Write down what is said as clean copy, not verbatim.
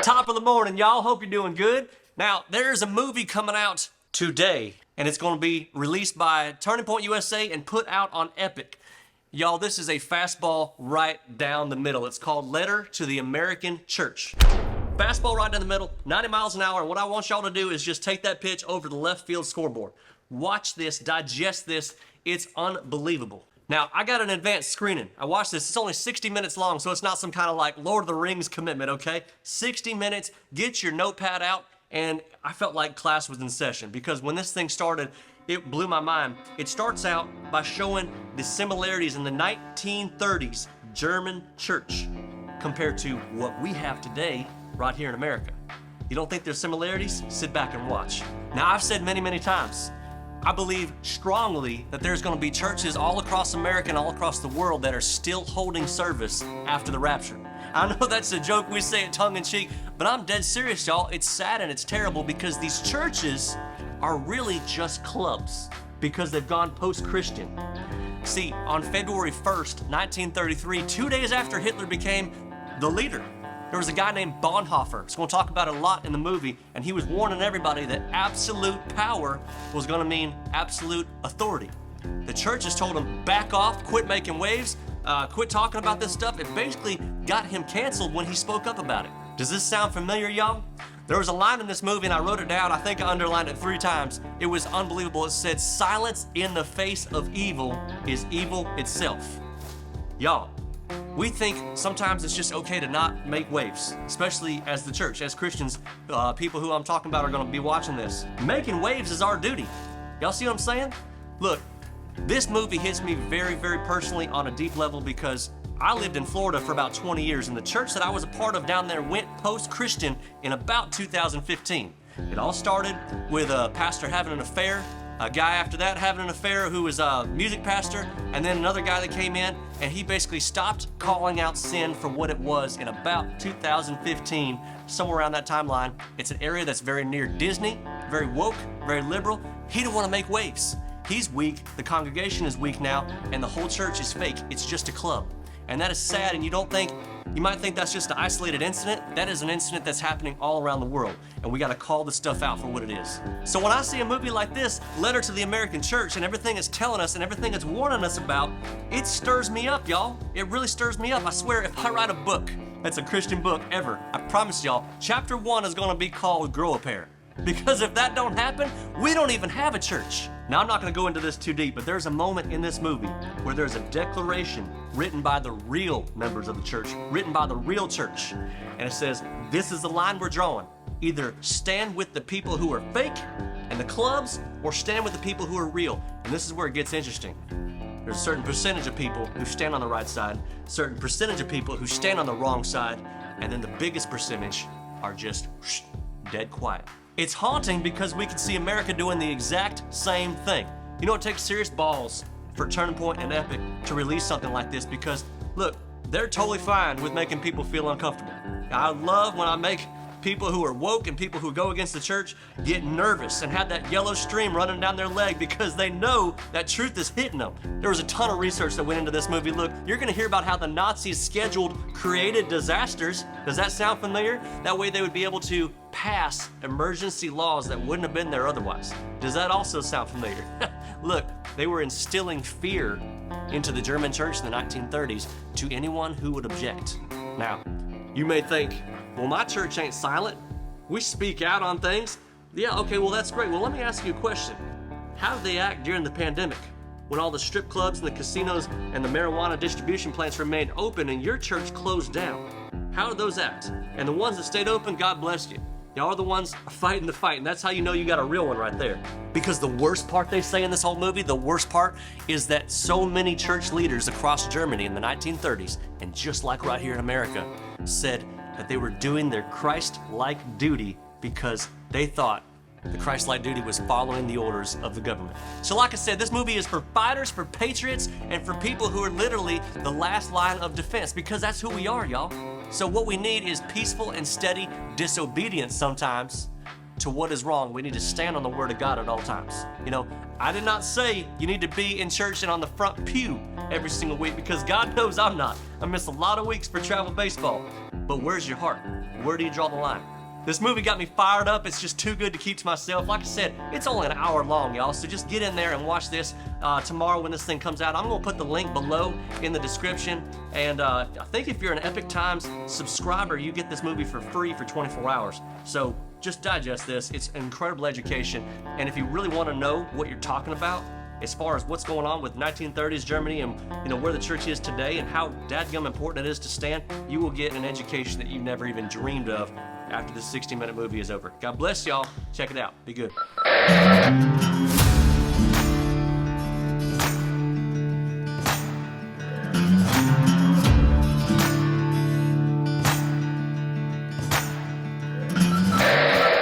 Top of the morning, y'all. Hope you're doing good. Now, there's a movie coming out today, and it's going to be released by Turning Point USA and put out on Epic. Y'all, this is a fastball right down the middle. It's called Letter to the American Church. Fastball right down the middle, 90 miles an hour, and what I want y'all to do is just take that pitch over the left field scoreboard. Watch this, digest this. It's unbelievable. Now, I got an advanced screening. I watched this. It's only 60 minutes long, so it's not some kind of like Lord of the Rings commitment, okay? 60 minutes, get your notepad out, and I felt like class was in session because when this thing started, it blew my mind. It starts out by showing the similarities in the 1930s German church compared to what we have today right here in America. You don't think there's similarities? Sit back and watch. Now, I've said many, many times, I believe strongly that there's going to be churches all across America and all across the world that are still holding service after the rapture. I know that's a joke, we say it tongue-in-cheek, but I'm dead serious, y'all. It's sad and it's terrible because these churches are really just clubs because they've gone post-Christian. See, on February 1st, 1933, 2 days after Hitler became the leader, there was a guy named Bonhoeffer. It's going to talk about it a lot in the movie, and he was warning everybody that absolute power was going to mean absolute authority. The church has told him, back off, quit making waves, quit talking about this stuff. It basically got him canceled when he spoke up about it. Does this sound familiar, y'all? There was a line in this movie, and I wrote it down. I think I underlined it 3 times. It was unbelievable. It said, silence in the face of evil is evil itself. Y'all, we think sometimes it's just okay to not make waves, especially as the church, as Christians, people who I'm talking about are going to be watching this. Making waves is our duty. Y'all see what I'm saying? Look, this movie hits me very, very personally on a deep level because I lived in Florida for about 20 years, and the church that I was a part of down there went post-Christian in about 2015. It all started with a pastor having an affair, a guy after that having an affair who was a music pastor, and then another guy that came in, and he basically stopped calling out sin for what it was in about 2015, somewhere around that timeline. It's an area that's very near Disney, very woke, very liberal. He didn't want to make waves. He's weak, the congregation is weak now, and the whole church is fake. It's just a club. And that is sad, and you might think that's just an isolated incident. That is an incident that's happening all around the world, and we gotta call this stuff out for what it is. So when I see a movie like this, Letter to the American Church, and everything it's telling us and everything it's warning us about, it stirs me up, y'all. It really stirs me up. I swear, if I write a book that's a Christian book ever, I promise y'all, chapter 1 is gonna be called Grow a Pair. Because if that don't happen, we don't even have a church. Now, I'm not going to go into this too deep, but there's a moment in this movie where there's a declaration written by the real members of the church, written by the real church. And it says, this is the line we're drawing. Either stand with the people who are fake and the clubs, or stand with the people who are real. And this is where it gets interesting. There's a certain percentage of people who stand on the right side, a certain percentage of people who stand on the wrong side, and then the biggest percentage are just dead quiet. It's haunting because we can see America doing the exact same thing. You know, it takes serious balls for Turning Point and Epic to release something like this because, look, they're totally fine with making people feel uncomfortable. I love when I make people who are woke and people who go against the church get nervous and have that yellow stream running down their leg because they know that truth is hitting them. There was a ton of research that went into this movie. Look, you're gonna hear about how the Nazis scheduled created disasters. Does that sound familiar? That way they would be able to pass emergency laws that wouldn't have been there otherwise. Does that also sound familiar? Look, they were instilling fear into the German church in the 1930s to anyone who would object. Now, you may think, well, my church ain't silent. We speak out on things. Yeah, okay, well, that's great. Well, let me ask you a question. How did they act during the pandemic when all the strip clubs and the casinos and the marijuana distribution plants remained open and your church closed down? How did those act? And the ones that stayed open, God bless you. Y'all are the ones fighting the fight, and that's how you know you got a real one right there. Because the worst part they say in this whole movie, the worst part is that so many church leaders across Germany in the 1930s, and just like right here in America, said that they were doing their Christ-like duty because they thought the Christ-like duty was following the orders of the government. So like I said, this movie is for fighters, for patriots, and for people who are literally the last line of defense, because that's who we are, y'all. So what we need is peaceful and steady disobedience sometimes to what is wrong. We need to stand on the Word of God at all times. You know, I did not say you need to be in church and on the front pew every single week, because God knows I'm not. I miss a lot of weeks for travel baseball. but where's your heart? Where do you draw the line? This movie got me fired up. It's just too good to keep to myself. Like I said, it's only an hour long, y'all, so just get in there and watch this tomorrow when this thing comes out. I'm gonna put the link below in the description, and I think if you're an Epic Times subscriber, you get this movie for free for 24 hours. So just digest this. It's an incredible education, and if you really want to know what you're talking about as far as what's going on with 1930s Germany and where the church is today and how dadgum important it is to stand, you will get an education that you never even dreamed of after this 60-minute movie is over. God bless y'all. Check it out. Be good.